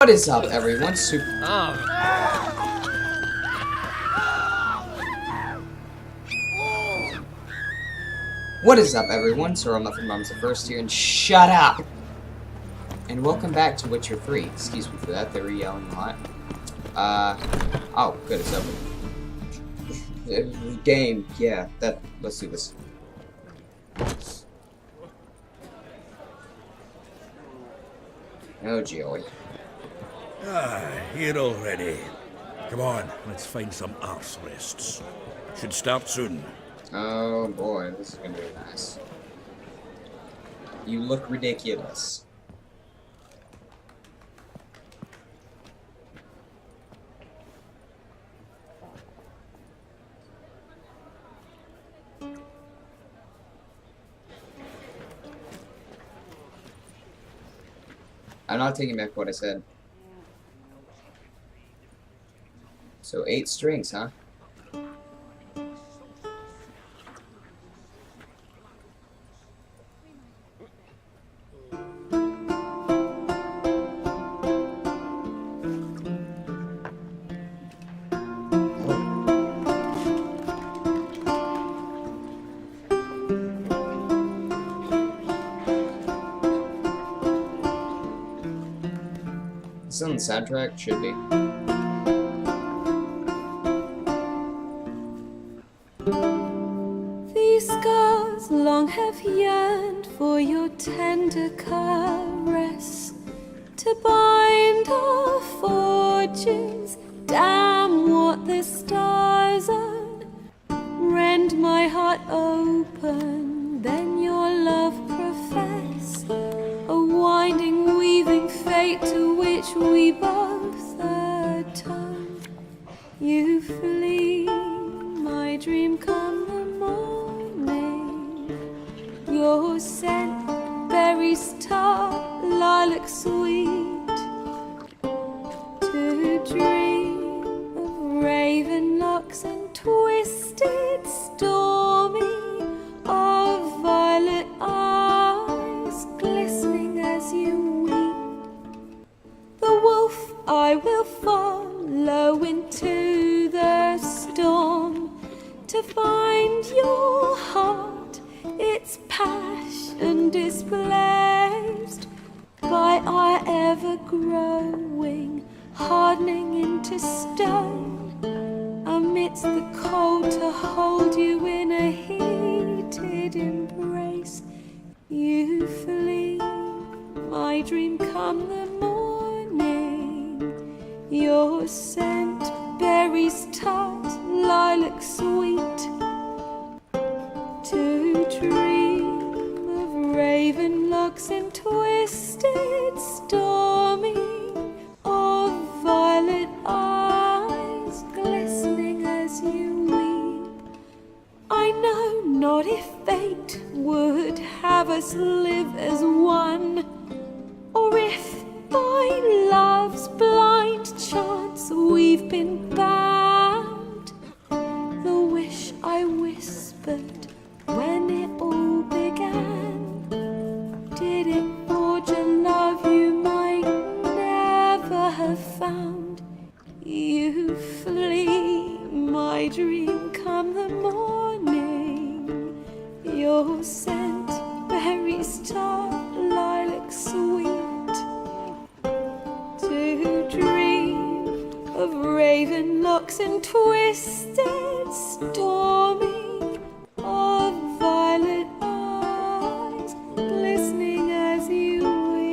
What is up, everyone? What is up, everyone? Sir Muffin Mom's the first here, and shut up! And welcome back to Witcher 3. Excuse me for that, they were yelling a lot. Oh, good, it's over. The game, yeah, let's do this. Oh, joy. Here already. Come on, let's find some arse rests. Should start soon. Oh boy, this is gonna be nice. You look ridiculous. I'm not taking back what I said. So 8 strings, huh? Is this on the soundtrack? Should be. These scars long have yearned for your tender caress, to bind our fortunes. Damn what the stars own. Rend my heart open, then your love profess, a winding, weaving fate to which we both atone. You flee, my dream come the morning. Your scent, berries tart, lilac sweet. To dream of raven locks and twisted, stormy, of violet eyes glistening as you weep. The wolf I will follow into the storm, to find your heart, its passion displaced by our ever-growing, hardening into stone. Amidst the cold, to hold you in a heated embrace. You flee, my dream come the morning. Your scent, berries tart, lilac sweet. To dream of raven locks and twisted, stormy, of violet eyes glistening as you weep. I know not if fate would have us live as one, or if by love's blind chance we've been bound. The wish I whispered when it all began, did it forge a love you might never have found? You flee, my dream come the morning. Your scent, berries tart, lilac sweet. To dream of raven locks and twisted, stormy, of violet eyes glistening as you weep.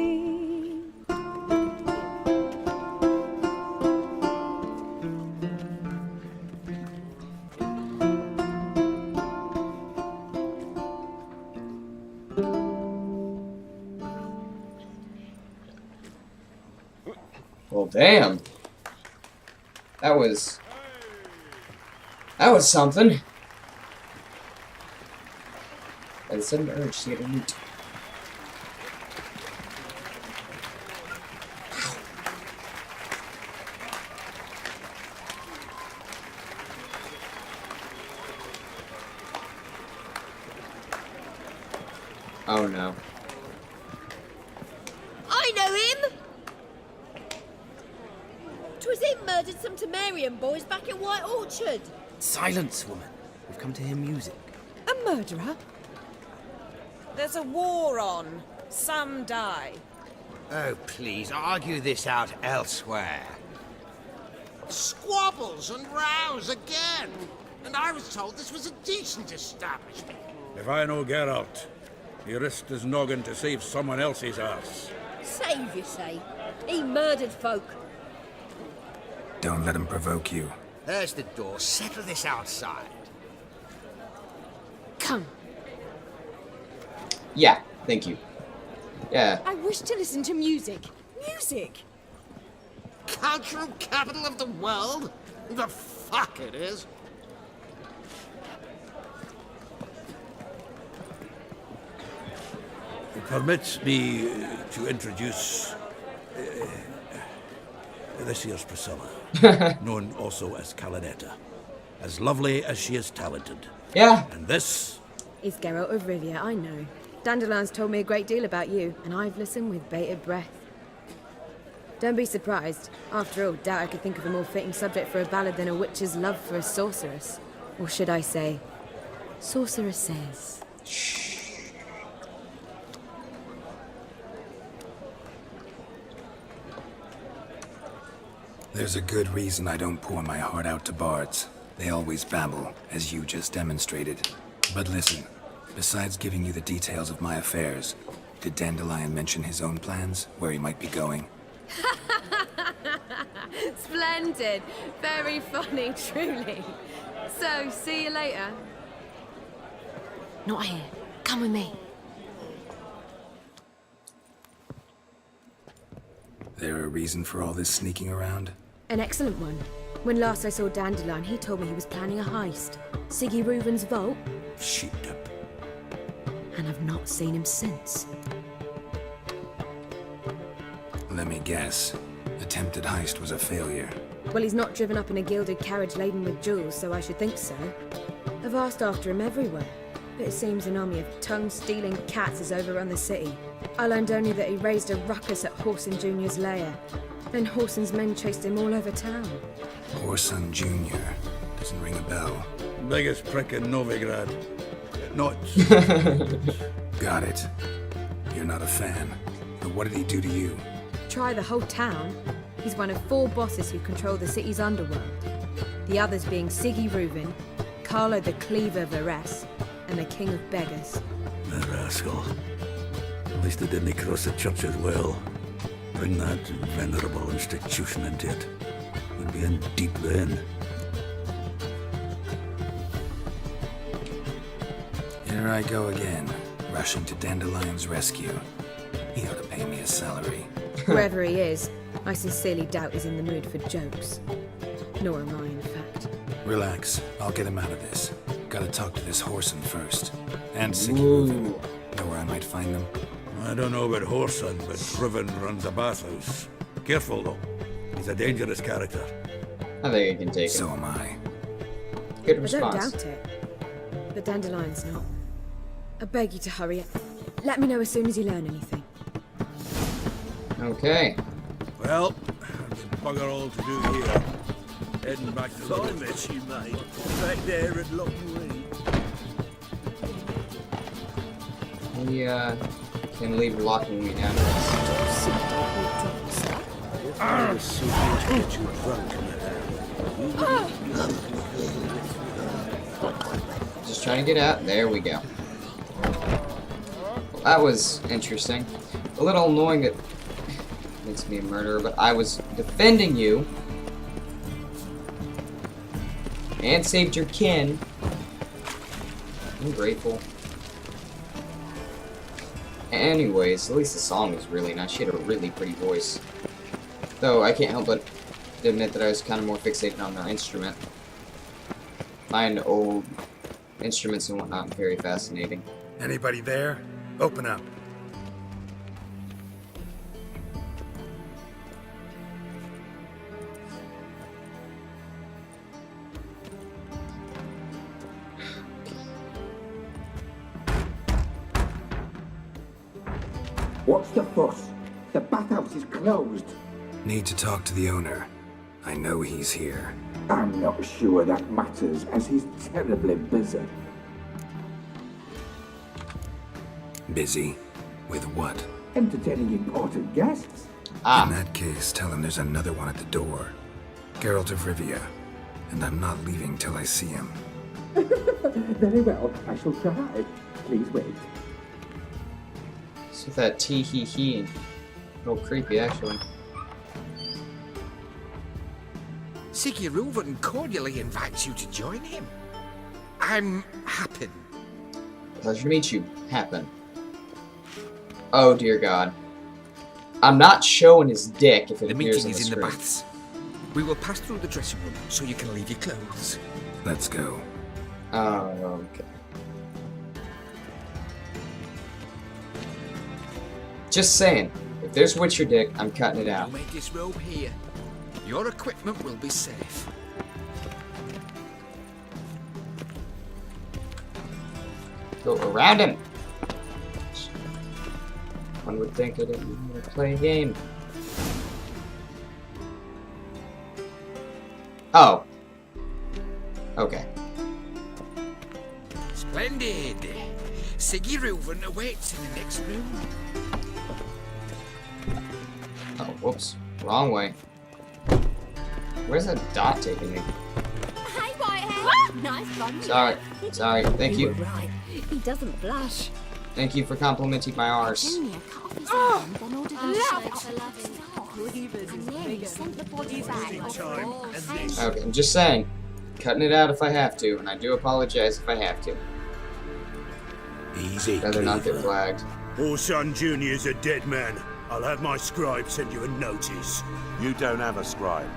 Well, damn. That was something. By the sudden urge to get a loot. Oh no. I know him! was him murdered some Temerian boys back at White Orchard. Silence, woman. We've come to hear music. A murderer? There's a war on. Some die. Oh, please, argue this out elsewhere. Squabbles and rows again. And I was told this was a decent establishment. If I know Geralt, he risked his noggin to save someone else's arse. Save, you say? He murdered folk. Don't let him provoke you. There's the door. Settle this outside. Come. Yeah, thank you. Yeah. I wish to listen to music. Music! Cultural capital of the world? The fuck it is. Permit me to introduce this here's Priscilla, known also as Calinetta. As lovely as she is talented. Yeah. And this Is Geralt of Rivia, I know. Dandelion's told me a great deal about you, and I've listened with bated breath. Don't be surprised. After all, doubt I could think of a more fitting subject for a ballad than a witch's love for a sorceress. Or should I say, sorceresses. There's a good reason I don't pour my heart out to bards. They always babble, as you just demonstrated. But listen, besides giving you the details of my affairs, did Dandelion mention his own plans, where he might be going? Splendid. Very funny, truly. So, see you later. Not here. Come with me. There a reason for all this sneaking around? An excellent one. When last I saw Dandelion, he told me he was planning a heist. Siggy Reuven's vault, sheepdip. and I've not seen him since. Let me guess. Attempted heist was a failure. Well, he's not driven up in a gilded carriage laden with jewels, so I should think so. I've asked after him everywhere, but it seems an army of tongue-stealing cats has overrun the city. I learned only that he raised a ruckus at Whoreson Jr.'s lair. Then Whoreson's men chased him all over town. Whoreson Jr. Doesn't ring a bell. Biggest prick in Novigrad. Not. Got it. You're not a fan. But what did he do to you? Try the whole town. He's one of 4 bosses who control the city's underworld. The others being Siggy Reuven, Carlo the Cleaver Varese, and the King of Beggars. The rascal. At least it didn't cross the church as well. Bring that venerable institution into it. We'd be in deep then. Here I go again, rushing to Dandelion's rescue. He ought to pay me a salary. Wherever he is, I sincerely doubt he's in the mood for jokes. Nor am I, in fact. Relax, I'll get him out of this. Gotta talk to this Whoreson first. And Siggy Reuven. Know where I might find them? I don't know about Whoreson, but Reuven runs a bathhouse. Careful though. He's a dangerous character. I think I can take it. So am I. Good I don't response. doubt it. But Dandelion's not. I beg you to hurry it. Let me know as soon as you learn anything. Okay. Well, there's bugger all to do here. Heading back to the... I met you, mate. Back there at Lockwood. We can leave locking me down. I was so good to get you drunk, Just trying to get out. There we go. Well, that was interesting. A little annoying that makes me a murderer, but I was defending you and saved your kin. I'm grateful. Anyways, at least the song was really nice. She had a really pretty voice. Though I can't help but admit that I was kind of more fixated on her instrument. Find old instruments and whatnot very fascinating. Anybody there? Open up. What's the fuss? The bathhouse is closed. Need to talk to the owner. I know he's here. I'm not sure that matters, as he's terribly busy. Busy? With what? Entertaining important guests. In that case, tell him there's another one at the door. Geralt of Rivia. And I'm not leaving till I see him. Very well, I shall try. Please wait. So that tee-hee-hee. A little creepy, actually. Siggy Reuven cordially invites you to join him. I'm Happen. Pleasure to meet you, Happen. Oh dear God. I'm not showing his dick if it The appears meeting on the is in the screen. baths. We will pass through the dressing room so you can leave your clothes. Let's go. Oh, okay. Just saying, if there's Witcher dick, I'm cutting it out. You may disrobe here. Your equipment will be safe. Go around him. One would think I didn't want to play a game. Oh. Okay. Splendid. Siggy Reuven awaits in the next room. Oh, whoops. Wrong way. Where's that dot taking me? Hey, Whitehead! Nice fun. Sorry. Sorry. Thank you. were right. He doesn't blush. Thank you for complimenting my arse. Junior cut off his arm, then ordered him and then he sent the body back. Okay, I'm just saying. Cutting it out if I have to, and I do apologize if I have to. Easy, Rather not get Cleaver. flagged. Orson Jr.'s a dead man. I'll have my scribe send you a notice. You don't have a scribe.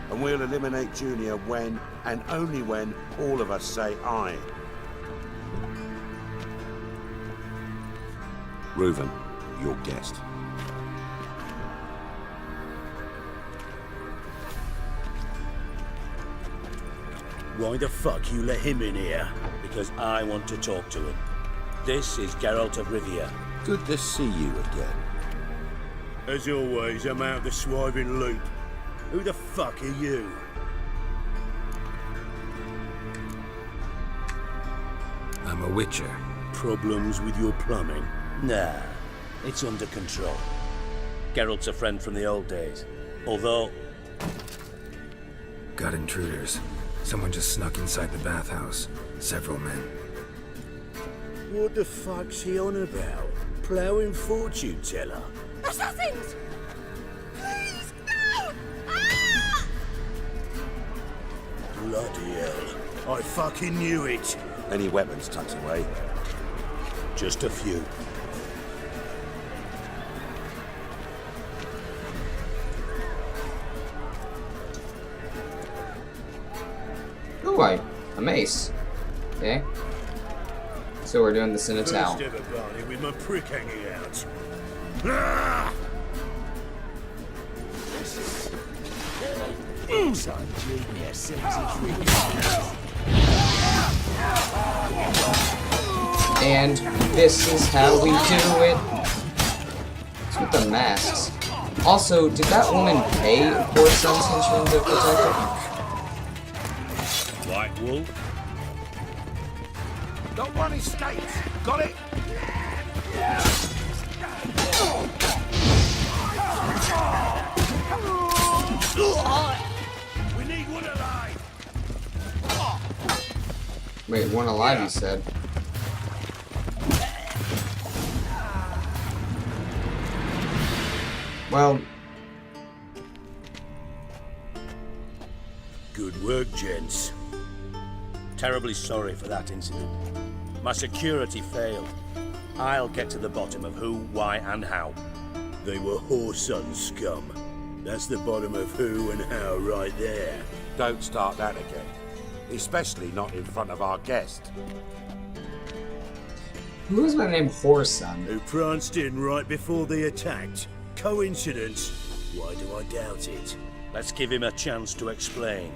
And we'll eliminate Junior when, and only when, all of us say aye. Reuven, your guest. Why the fuck you let him in here? Because I want to talk to him. This is Geralt of Rivia. Good to see you again. As always, I'm out the swiving loop. Who the fuck are you? I'm a Witcher. Problems with your plumbing? Nah, it's under control. Geralt's a friend from the old days. Although... Got intruders. Someone just snuck inside the bathhouse. Several men. What the fuck's he on about? Ploughing fortune teller? Assassins! Please, no! Ah! Bloody hell. I fucking knew it. Any weapons tucked away? Just a few. Oh, a mace. Okay. So we're doing this in a towel. First ever party with my prick hanging out. Ah! And this is how we do it. What's with the masks? Also, did that woman pay for Sun's henchman to protect her? White wool? Got one escaped. Got it? We need one alive. Wait, one alive, you said. Well, Good work, gents. Terribly sorry for that incident. My security failed. I'll get to the bottom of who, why, and how. They were whoreson scum. That's the bottom of who and how right there. Don't start that again. Especially not in front of our guest. who is my name Whoreson? Who pranced in right before they attacked. Coincidence? Why do I doubt it? Let's give him a chance to explain.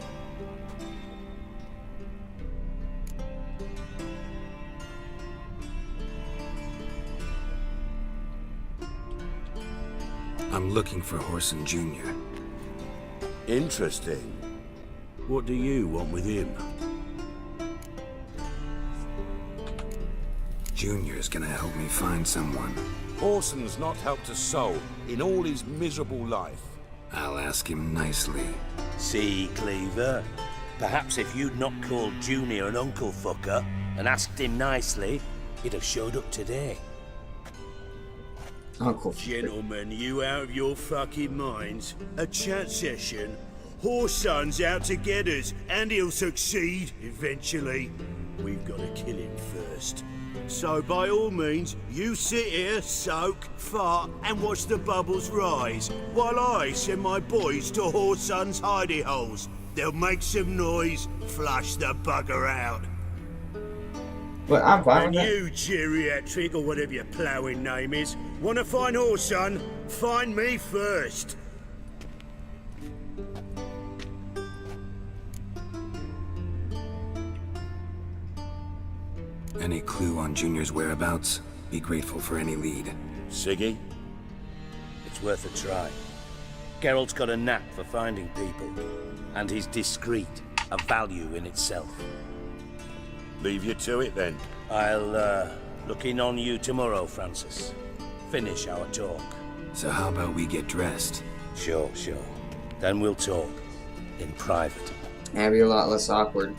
I'm looking for Whoreson Jr. Interesting. What do you want with him? Junior's gonna help me find someone. Orson's not helped a soul in all his miserable life. I'll ask him nicely. See, Cleaver? Perhaps if you'd not called Junior an uncle fucker and asked him nicely, he'd have showed up today. Uncle. Gentlemen, you out of your fucking minds? A chat session? Whoreson's out to get us, and he'll succeed eventually. We've got to kill him first. So by all means, you sit here, soak, fart, and watch the bubbles rise, while I send my boys to Whoreson's hidey holes. They'll make some noise, flush the bugger out. But I'm fine And with that. you, geriatric, or whatever your ploughing name is, want to find Whoreson? Find me first. Any clue on Junior's whereabouts? Be grateful for any lead. Siggy? It's worth a try. Geralt's got a knack for finding people, and he's discreet, a value in itself. Leave you to it then. I'll look in on you tomorrow, Francis. Finish our talk. So how about we get dressed? Sure. Then we'll talk. In private. That'd be a lot less awkward.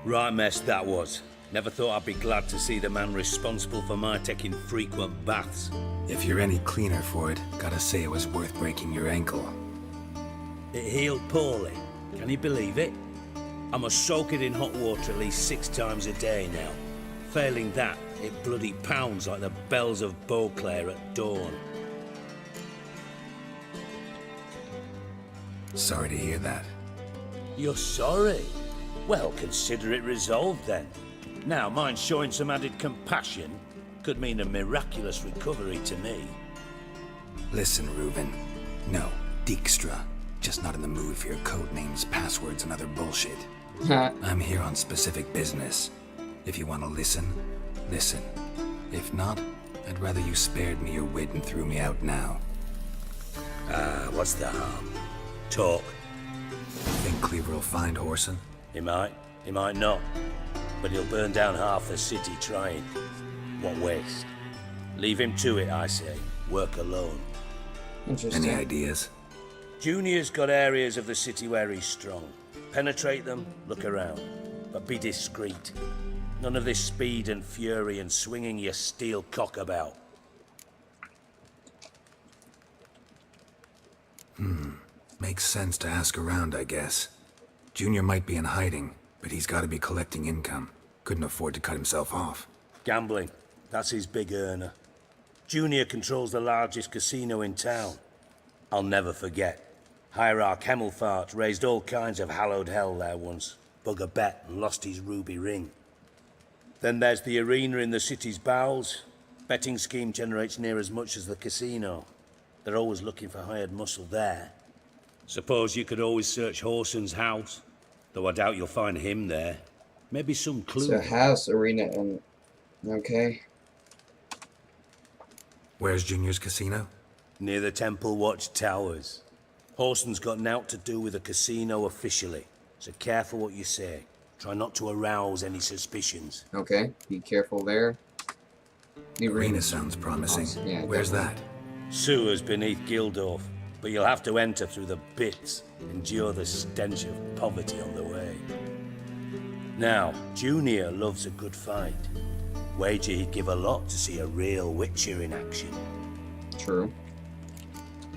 Right mess that was. Never thought I'd be glad to see the man responsible for my taking frequent baths. If you're any cleaner for it, gotta say it was worth breaking your ankle. It healed poorly. Can you believe it? I must soak it in hot water at least 6 times a day now. Failing that, it bloody pounds like the bells of Beauclair at dawn. Sorry to hear that. You're sorry? Well, consider it resolved then. Now, mind showing some added compassion could mean a miraculous recovery to me. Listen, Reuben. No, Dijkstra. Just not in the mood for your code names, passwords, and other bullshit. I'm here on specific business. If you want to listen, listen. If not, I'd rather you spared me your wit and threw me out now. What's the harm? Talk. Think Cleaver will find Whoreson? He might not. But he'll burn down half the city trying. What waste. Leave him to it, I say. Work alone. Interesting. Any ideas? Junior's got areas of the city where he's strong. Penetrate them, look around. But be discreet. None of this speed and fury and swinging your steel cock about. Makes sense to ask around, I guess. Junior might be in hiding, but he's got to be collecting income. Couldn't afford to cut himself off. Gambling. That's his big earner. Junior controls the largest casino in town. I'll never forget. Hierarch Hemmelfart raised all kinds of hallowed hell there once. Bug a bet and lost his ruby ring. Then there's the arena in the city's bowels. Betting scheme generates near as much as the casino. They're always looking for hired muscle there. Suppose you could always search Whoreson's house. Though I doubt you'll find him there. Maybe some clue. So house, arena, and... Okay. Where's Junior's casino? Near the Temple Watch Towers. Whoreson's got naught to do with the casino officially. So careful what you say. Try not to arouse any suspicions. Okay, be careful there. The Arena sounds promising. Yeah, Where's that? Sewers beneath Gildorf, but you'll have to enter through the bits, endure the stench of poverty on the way. Now, Junior loves a good fight. Wager he'd give a lot to see a real Witcher in action. True.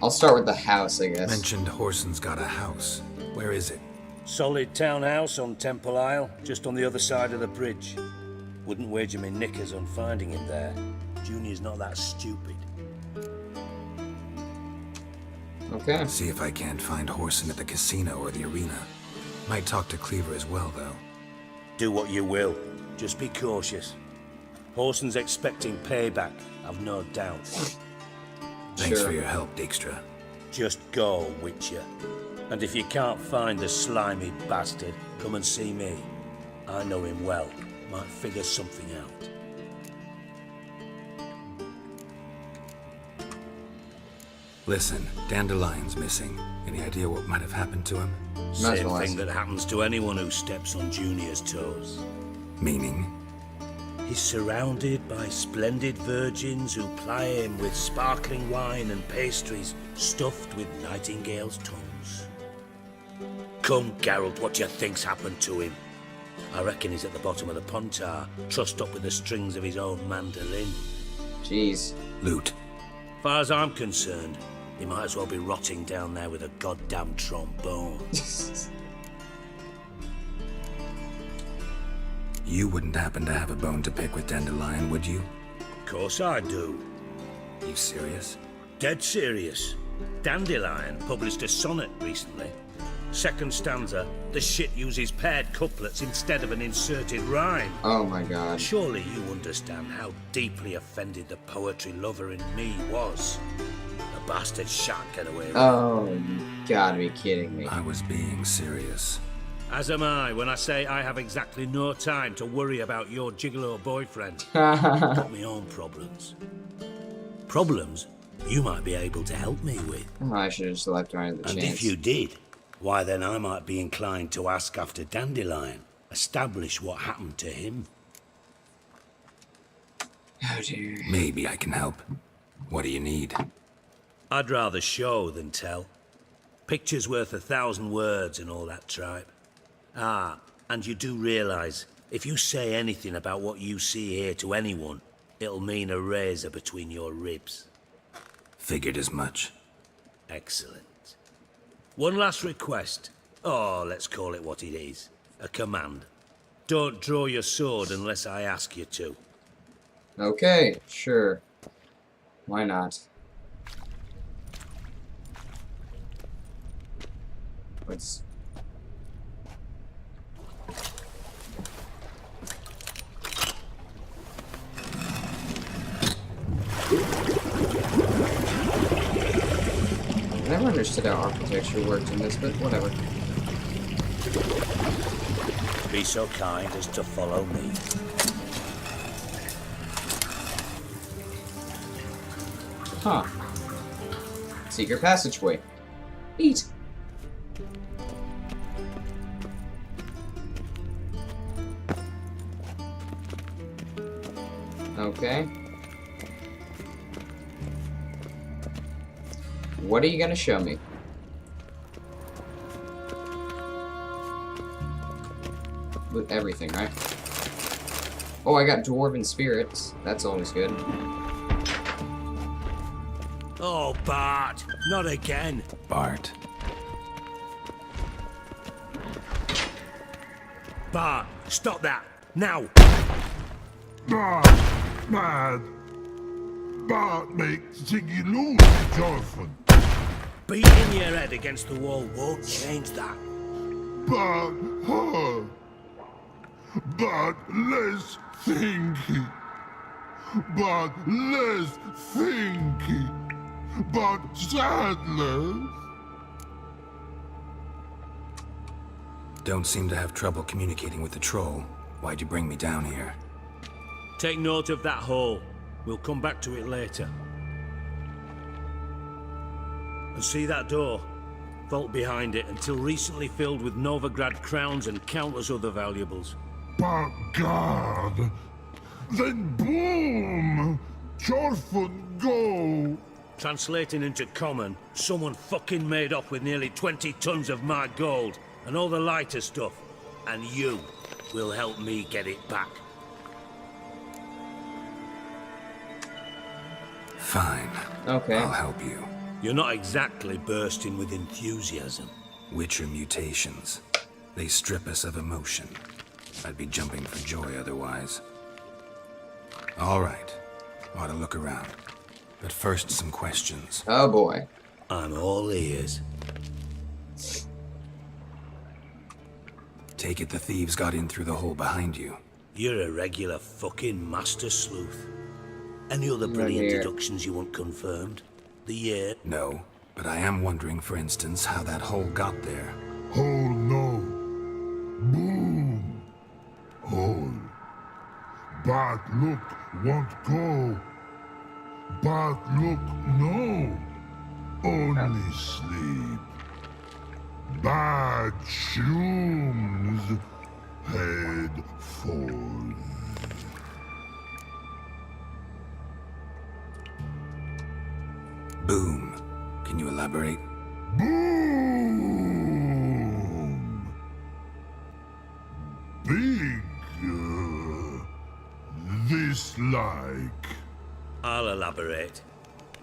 I'll start with the house, I guess. Mentioned Whoreson's got a house. Where is it? Solid townhouse on Temple Isle, just on the other side of the bridge. Wouldn't wager me knickers on finding him there. Junior's not that stupid. Okay. See if I can't find Whoreson at the casino or the arena. Might talk to Cleaver as well, though. Do what you will. Just be cautious. Whoreson's expecting payback, I've no doubt. Thanks Sure. for your help, Dijkstra. Just go, Witcher. And if you can't find the slimy bastard, come and see me. I know him well. Might figure something out. Listen, Dandelion's missing. Any idea what might have happened to him? Same thing that happens to anyone who steps on Junior's toes. Meaning? He's surrounded by splendid virgins who ply him with sparkling wine and pastries stuffed with nightingales' tongues. Come, Geralt, what do you think's happened to him? I reckon he's at the bottom of the Pontar, trussed up with the strings of his own mandolin. Jeez. Loot. Far as I'm concerned, he might as well be rotting down there with a goddamn trombone. You wouldn't happen to have a bone to pick with Dandelion, would you? Of course I do. You serious? Dead serious. Dandelion published a sonnet recently. Second stanza, the shit uses paired couplets instead of an inserted rhyme. Oh my god. Surely you understand how deeply offended the poetry lover in me was. The bastard shan't get away with it. Oh, you gotta be kidding me. I was being serious. As am I when I say I have exactly no time to worry about your gigolo boyfriend. I've got my own problems. Problems you might be able to help me with. Oh, I should have just left right at the And chance. if you did, why then I might be inclined to ask after Dandelion, establish what happened to him. Oh dear. Maybe I can help. What do you need? I'd rather show than tell. Picture's worth 1,000 words and all that tripe. Ah, and you do realise, if you say anything about what you see here to anyone, it'll mean a razor between your ribs. Figured as much. Excellent. One last request. Oh, let's call it what it is. A command. Don't draw your sword unless I ask you to. Okay, sure. Why not? Let's... I never understood how architecture worked in this, but whatever. Be so kind as to follow me. Huh. Secret passageway. Neat. Okay. What are you gonna show me? With everything, right? Oh, I got dwarven spirits. That's always good. Oh, Bart! Not again! Bart. Bart, stop that! Now! Bart, mad. Bart makes Ziggy lose, Jonathan. Beating your head against the wall won't change that. Bart, her. Bart, less thinky. Bart, less thinky. Bart, sadness. Don't seem to have trouble communicating with the troll. Why'd you bring me down here? Take note of that hole. We'll come back to it later. And see that door? Vault behind it, until recently filled with Novigrad crowns and countless other valuables. But God, then boom! Chorfun go! Translating into common, someone fucking made off with nearly 20 tons of my gold, and all the lighter stuff. And you will help me get it back. Fine. Okay. I'll help you. You're not exactly bursting with enthusiasm. Witcher mutations. They strip us of emotion. I'd be jumping for joy otherwise. All right. Ought to look around. But first, some questions. Oh boy. I'm all ears. Take it the thieves got in through the hole behind you. You're a regular fucking master sleuth. Any other brilliant deductions you want confirmed? The year? No, but I am wondering, for instance, how that hole got there. Hole no. Boom. Hole. But look, won't go. But look, no. only sleep. Bad shrooms head forth. Boom. Can you elaborate? Boom! Big, this like. I'll elaborate.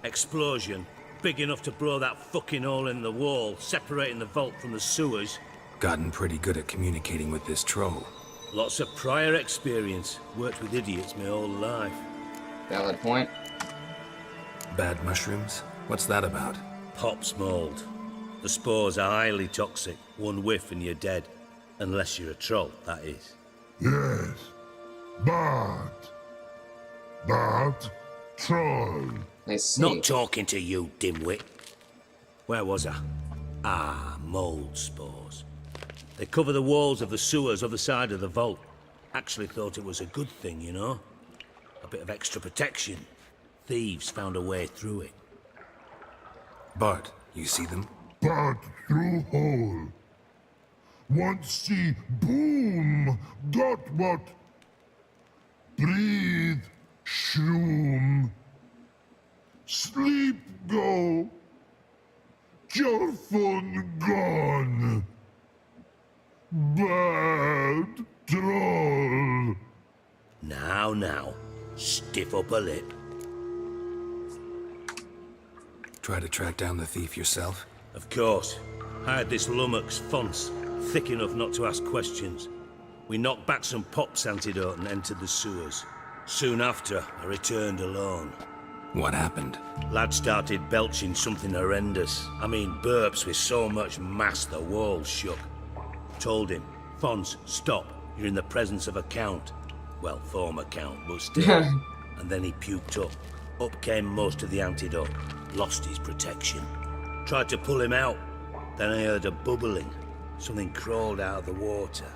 Explosion. Big enough to blow that fucking hole in the wall, separating the vault from the sewers. Gotten pretty good at communicating with this troll. Lots of prior experience. Worked with idiots my whole life. Valid point. Bad mushrooms? What's that about? Pops mold. The spores are highly toxic. One whiff and you're dead. Unless you're a troll, that is. Yes, but troll. I see. Not talking to you, dimwit. Where was I? Ah, mold spores. They cover the walls of the sewers other side of the vault. Actually thought it was a good thing, you know? A bit of extra protection. Thieves found a way through it. Bart, you see them? But through hole. Once see boom, got what? Breathe, shroom. Sleep go. Your fun gone. Bad troll. Now, stiff up a lip. Try to track down the thief yourself? Of course. I had this lummox, Fonce, thick enough not to ask questions. We knocked back some Pop's antidote and entered the sewers. Soon after, I returned alone. What happened? Lad started belching something horrendous. I mean, burps with so much mass the walls shook. Told him, Fonce, stop. You're in the presence of a count. Well, former count, but still. And then he puked up. Up came most of the antidote. Lost his protection. Tried to pull him out. Then I heard a bubbling. Something crawled out of the water.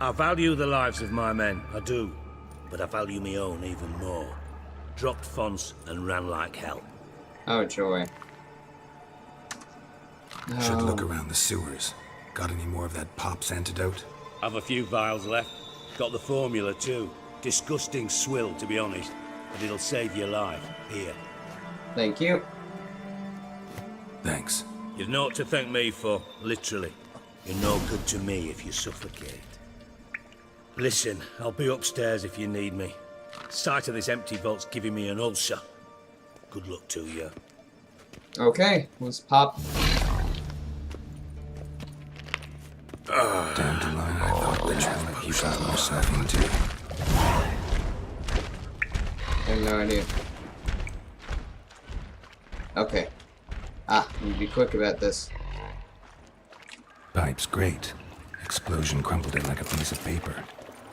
I value the lives of my men, I do. But I value my own even more. Dropped Fonce and ran like hell. Oh, joy. Should look around the sewers. Got any more of that Pop's antidote? I've a few vials left. Got the formula too. Disgusting swill, to be honest. But it'll save your life. Here. Thank you. Thanks. You've naught to thank me for, literally. You're no good to me if you suffocate. Listen, I'll be upstairs if you need me. Sight of this empty vault's giving me an ulcer. Good luck to you. Okay, let's pop. Dandelion, I thought the challenge you got yourself into. I have no idea. Okay. Need to be quick about this. Pipe's great. Explosion crumpled it like a piece of paper.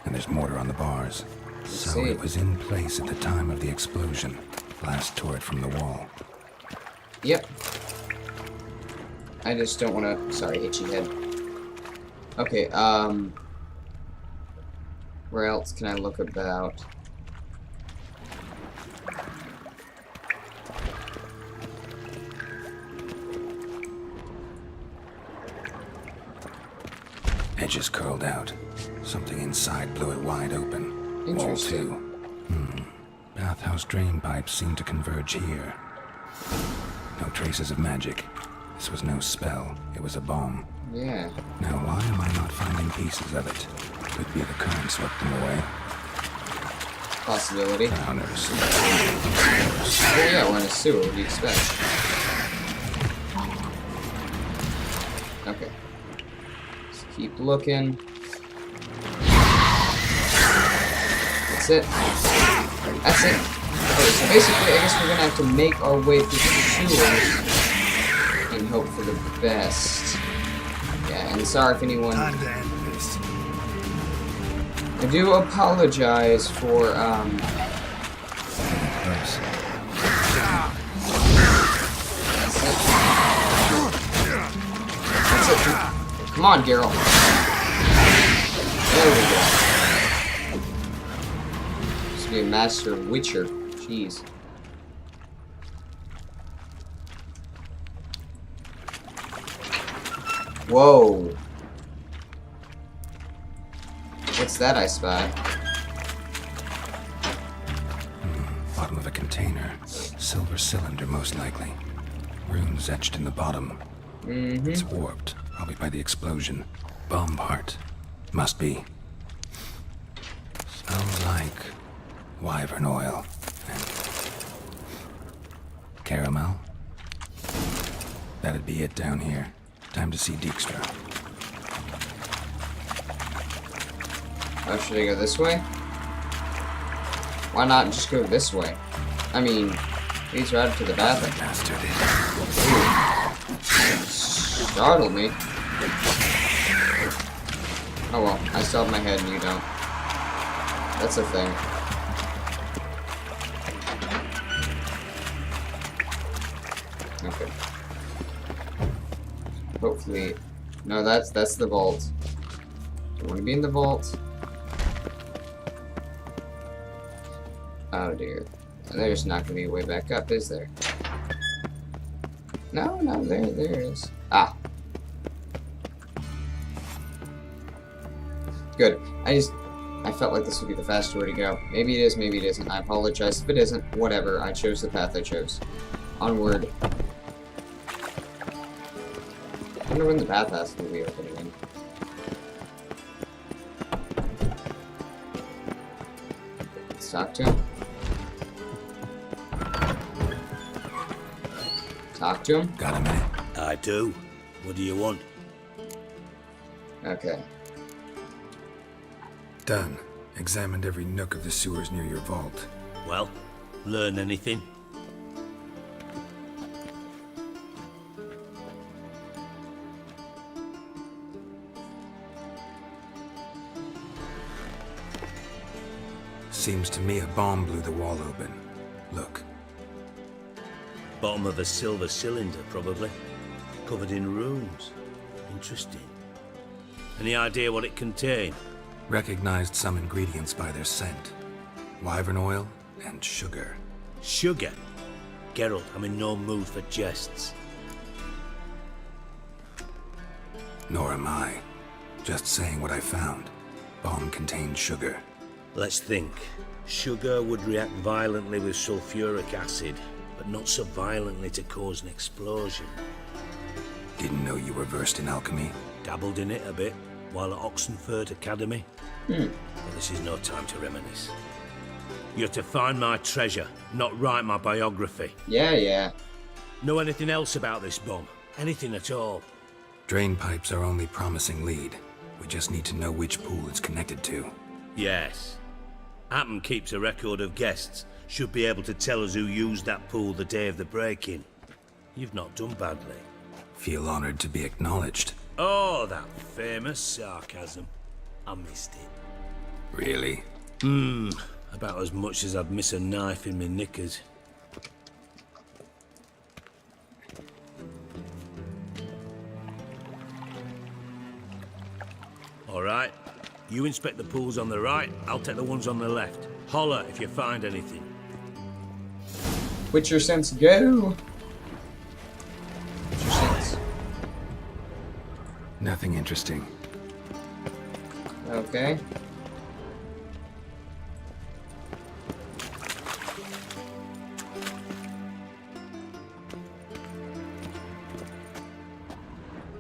And there's mortar on the bars. So it was in place at the time of the explosion. Blast tore it from the wall. Yep. I just don't want to... Sorry, itchy head. Okay, where else can I look about? Edges curled out. Something inside blew it wide open. Wall too. Bathhouse drain pipes seem to converge here. No traces of magic. This was no spell. It was a bomb. Yeah. Now why am I not finding pieces of it? Could be the current swept them away. Possibility. Drowners. Well, yeah, we're in a sewer. What do you expect? Okay. Just keep looking. That's it. That's it. Okay, so basically, I guess we're gonna have to make our way through the sewers and hope for the best. Yeah, and sorry if anyone... I do apologize for, That's it. Come on, Geralt. There we go. Used to be a master witcher. Jeez. Whoa. What's that I spy? Bottom of a container. Silver cylinder, most likely. Runes etched in the bottom. It's warped, probably by the explosion. Bomb part. Must be. Smells like wyvern oil and caramel. That'd be it down here. Time to see Dijkstra. Oh, should I go this way? Why not just go this way? I mean, leads right up to the bathroom. Startled me. Oh well, I still have my head and you don't. That's a thing. Okay. Hopefully... No, that's the vault. Do you want to be in the vault? Oh dear. There's not going to be a way back up, is there? No, there is. Ah. Good. I felt like this would be the faster way to go. Maybe it is, maybe it isn't. I apologize if it isn't. Whatever. I chose the path I chose. Onward. I wonder when the bathhouse will be open again. Let's talk to him. Talk to him? Got a minute? I do. What do you want? Okay. Done. Examined every nook of the sewers near your vault. Well, learn anything? Seems to me a bomb blew the wall open. Look. Bottom of a silver cylinder, probably. Covered in runes. Interesting. Any idea what it contained? Recognized some ingredients by their scent. Wyvern oil and sugar. Sugar? Geralt, I'm in no mood for jests. Nor am I. Just saying what I found. Bomb contained sugar. Let's think. Sugar would react violently with sulfuric acid, but not so violently to cause an explosion. Didn't know you were versed in alchemy. Dabbled in it a bit while at Oxenford Academy. But this is no time to reminisce. You're to find my treasure, not write my biography. Yeah. Know anything else about this bomb? Anything at all? Drain pipes are only promising lead. We just need to know which pool it's connected to. Yes. Appen keeps a record of guests. Should be able to tell us who used that pool the day of the break-in. You've not done badly. Feel honored to be acknowledged. Oh, that famous sarcasm. I missed it. Really? About as much as I'd miss a knife in my knickers. All right. You inspect the pools on the right, I'll take the ones on the left. Holler if you find anything. Witcher sense, go! Witcher sense. Nothing interesting. Okay.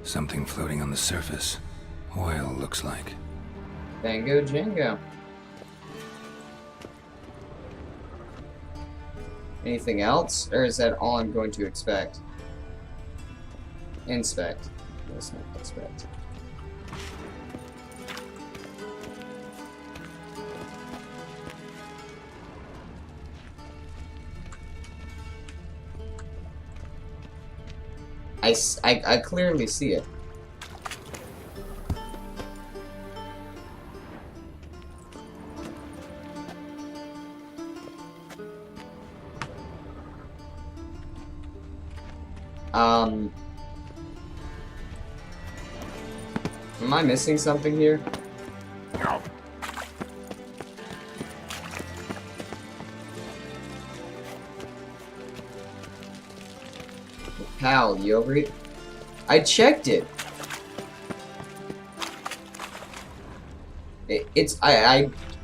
Something floating on the surface. Oil, looks like. Bango Jango. Anything else? Or is that all I'm going to expect? Inspect. Let's not expect. I clearly see it. Am I missing something here? No. Pal, you over here? I checked it.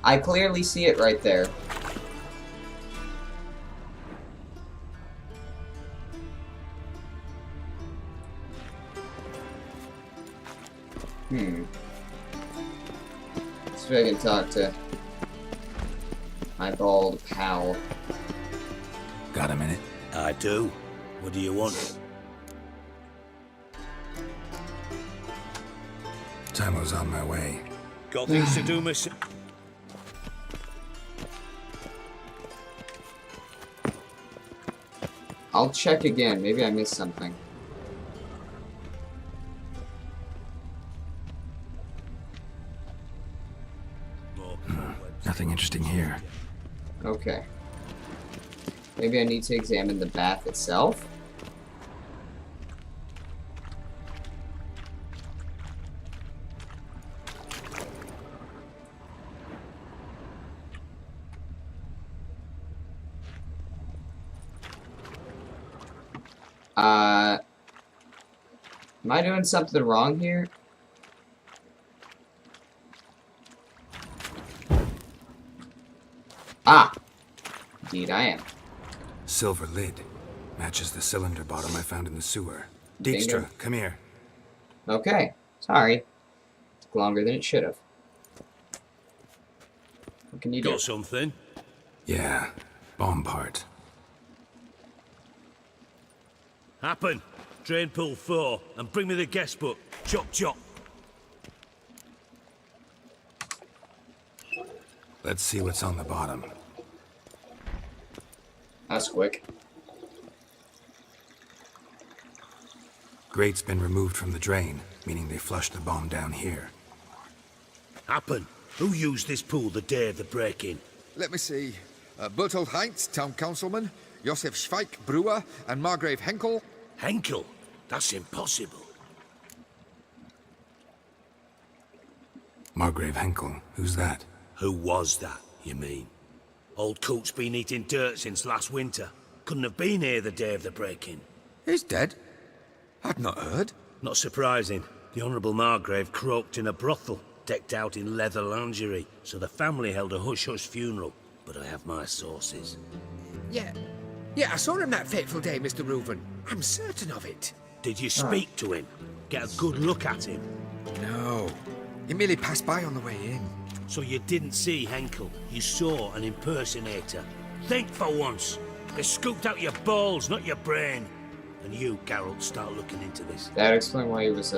I clearly see it right there. See if I can talk to my bald pal. Got a minute? I do. What do you want? Time's on my way. Got things to do, miss. I'll check again. Maybe I missed something. Nothing interesting here. Okay. Maybe I need to examine the bath itself. Am I doing something wrong here? Ah! Indeed I am. Silver lid. Matches the cylinder bottom I found in the sewer. Bingo. Dijkstra, come here. Okay. Sorry. Took longer than it should have. What can you do? Got something? Yeah. Bomb part. Happen. Drain pool 4 and bring me the guest book. Chop chop. Let's see what's on the bottom. That's quick. Grate's been removed from the drain, meaning they flushed the bomb down here. Happen. Who used this pool the day of the break-in? Let me see. Bertold Heinz, town councilman, Josef Schweik, brewer, and Margrave Henkel. Henkel? That's impossible. Margrave Henkel, who's that? Who was that, you mean? Old coot's been eating dirt since last winter. Couldn't have been here the day of the break-in. He's dead? I'd not heard. Not surprising. The Honourable Margrave croaked in a brothel, decked out in leather lingerie, so the family held a hush-hush funeral. But I have my sources. Yeah, I saw him that fateful day, Mr. Reuven. I'm certain of it. Did you speak to him? Get a good look at him? No. He merely passed by on the way in. So you didn't see Henkel. You saw an impersonator. Think for once. They scooped out your balls, not your brain. And you, Geralt, start looking into this. That explains why he was,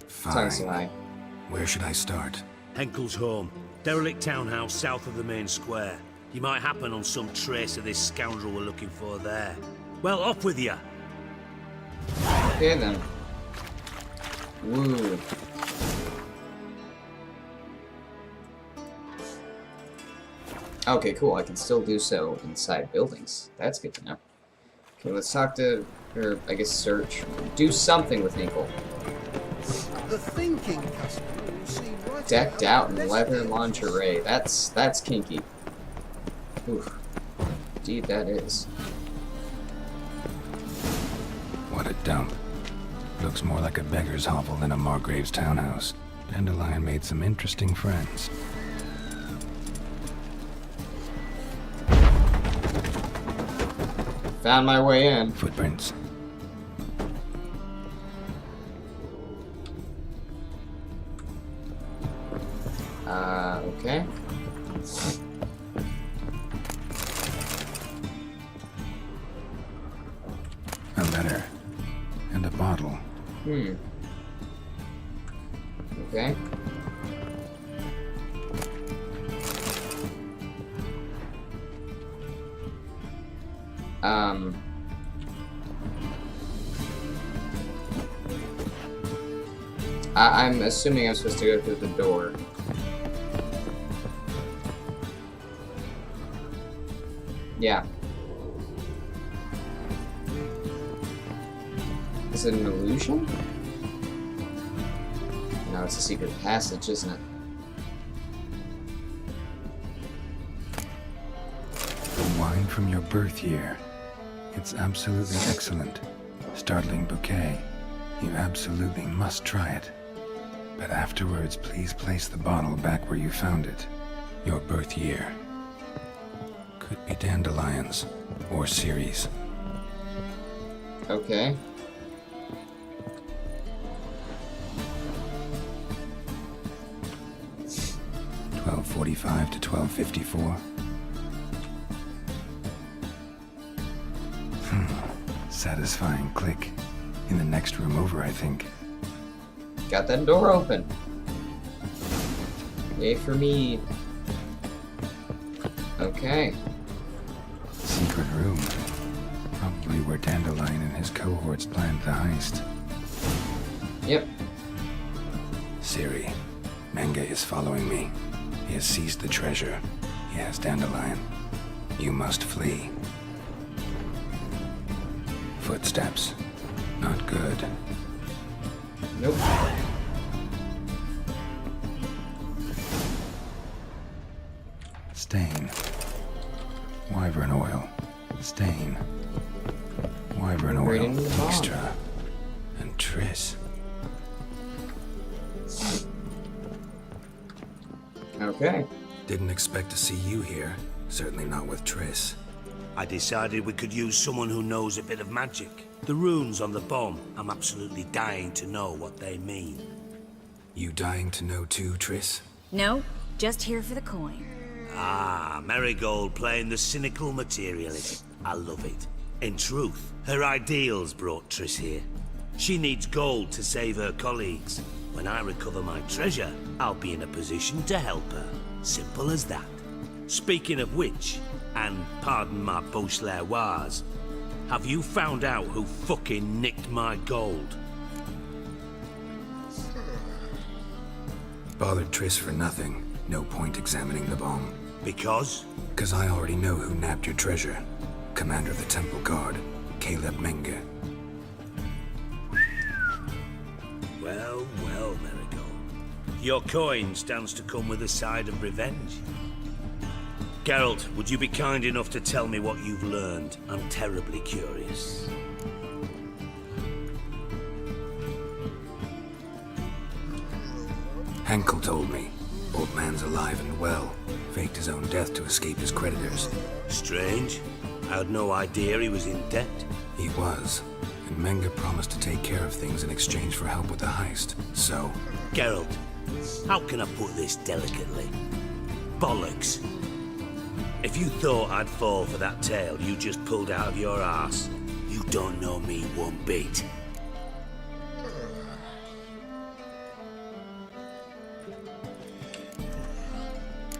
Fine. Where should I start? Henkel's home. Derelict townhouse south of the main square. You might happen on some trace of this scoundrel we're looking for there. Well, up with you. Okay then. Woo. Okay, cool. I can still do so inside buildings. That's good to know. Okay, let's talk to, or I guess search. Do something with Henkel. The thinking customer will see right Decked out in leather lingerie. That's kinky. Oof. Indeed that is. What a dump. Looks more like a beggar's hovel than a Margrave's townhouse. Dandelion made some interesting friends. Found my way in. Footprints. Okay. A letter. And a bottle. Okay. I'm assuming I'm supposed to go through the door. Yeah. Is it an illusion? No, it's a secret passage, isn't it? Wine from your birth year. It's absolutely excellent. Startling bouquet. You absolutely must try it. But afterwards, please place the bottle back where you found it. Your birth year. Could be dandelions or Ceres. Okay. (12:45 to 12:54). Satisfying click. In the next room over, I think. Got that door open. Yay for me. Okay. Secret room. Probably where Dandelion and his cohorts planned the heist. Yep. Siri, Manga is following me. He has seized the treasure. He has Dandelion. You must flee. Footsteps. Not good. Nope. Stain. Wyvern oil. Stain. Wyvern Right oil. into the bomb. Extra. And Triss. Okay. Didn't expect to see you here. Certainly not with Triss. I decided we could use someone who knows a bit of magic. The runes on the bomb, I'm absolutely dying to know what they mean. You dying to know too, Triss? No, just here for the coin. Ah, Marigold playing the cynical materialist. I love it. In truth, her ideals brought Triss here. She needs gold to save her colleagues. When I recover my treasure, I'll be in a position to help her. Simple as that. Speaking of which, and pardon my Beauclervoise, have you found out who fucking nicked my gold? Bothered Triss for nothing. No point examining the bomb. Because? Because I already know who nabbed your treasure. Commander of the Temple Guard, Caleb Menge. Well, well, Marigold. Your coin stands to come with a side of revenge. Geralt, would you be kind enough to tell me what you've learned? I'm terribly curious. Henkel told me. Old man's alive and well. Faked his own death to escape his creditors. Strange. I had no idea he was in debt. He was. And Menge promised to take care of things in exchange for help with the heist. So... Geralt, how can I put this delicately? Bollocks. If you thought I'd fall for that tale you just pulled out of your arse, you don't know me one bit.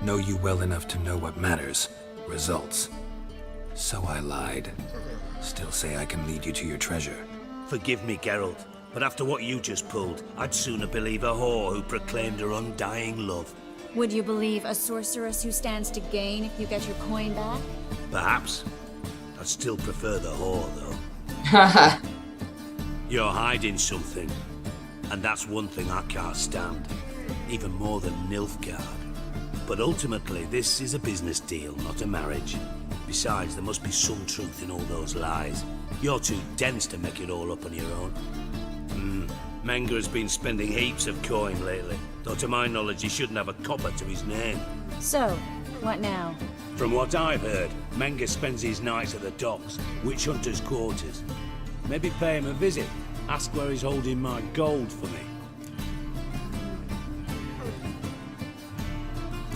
Know you well enough to know what matters. Results. So I lied. Still say I can lead you to your treasure. Forgive me, Geralt, but after what you just pulled, I'd sooner believe a whore who proclaimed her undying love. Would you believe a sorceress who stands to gain if you get your coin back? Perhaps. I'd still prefer the whore, though. You're hiding something, and that's one thing I can't stand. Even more than Nilfgaard. But ultimately, this is a business deal, not a marriage. Besides, there must be some truth in all those lies. You're too dense to make it all up on your own. Menge has been spending heaps of coin lately, though to my knowledge he shouldn't have a copper to his name. So, what now? From what I've heard, Menge spends his nights at the docks, witch hunters' quarters. Maybe pay him a visit, ask where he's holding my gold for me.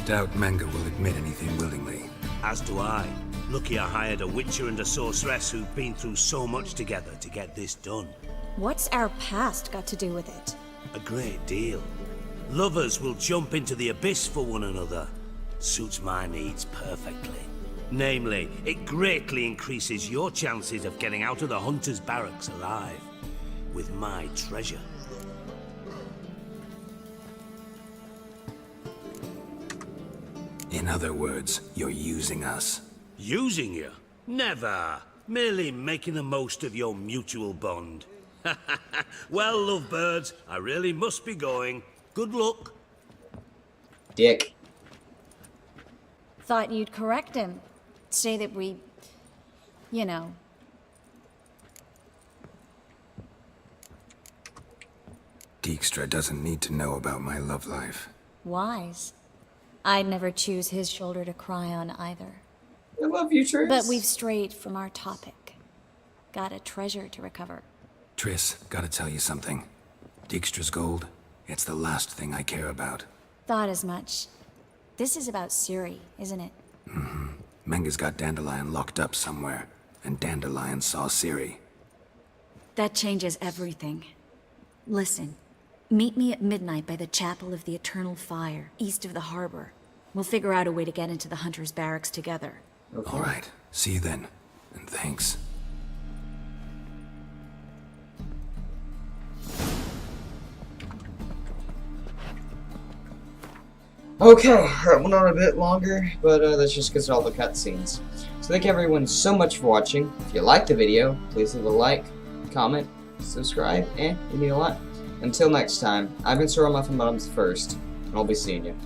Doubt Menge will admit anything willingly. As do I. Lucky I hired a witcher and a sorceress who've been through so much together to get this done. What's our past got to do with it? A great deal. Lovers will jump into the abyss for one another. Suits my needs perfectly. Namely, it greatly increases your chances of getting out of the hunter's barracks alive. With my treasure. In other words, you're using us. Using you? Never. Merely making the most of your mutual bond. Well, lovebirds, I really must be going. Good luck. Dick. Thought you'd correct him. Say that we... you know. Dijkstra doesn't need to know about my love life. Wise. I'd never choose his shoulder to cry on either. I love you, Triss. But we've strayed from our topic. Got a treasure to recover. Triss, gotta tell you something. Dijkstra's gold, it's the last thing I care about. Thought as much. This is about Ciri, isn't it? Mm-hmm. Menga's got Dandelion locked up somewhere, and Dandelion saw Ciri. That changes everything. Listen, meet me at midnight by the Chapel of the Eternal Fire, east of the harbor. We'll figure out a way to get into the Hunter's barracks together. Okay. All right, see you then, and thanks. Okay, that went on a bit longer, but that's just because of all the cutscenes. So thank everyone so much for watching. If you liked the video, please leave a like, comment, subscribe, and it means a lot. Until next time, I've been Sir Muffin Bottoms First, and I'll be seeing you.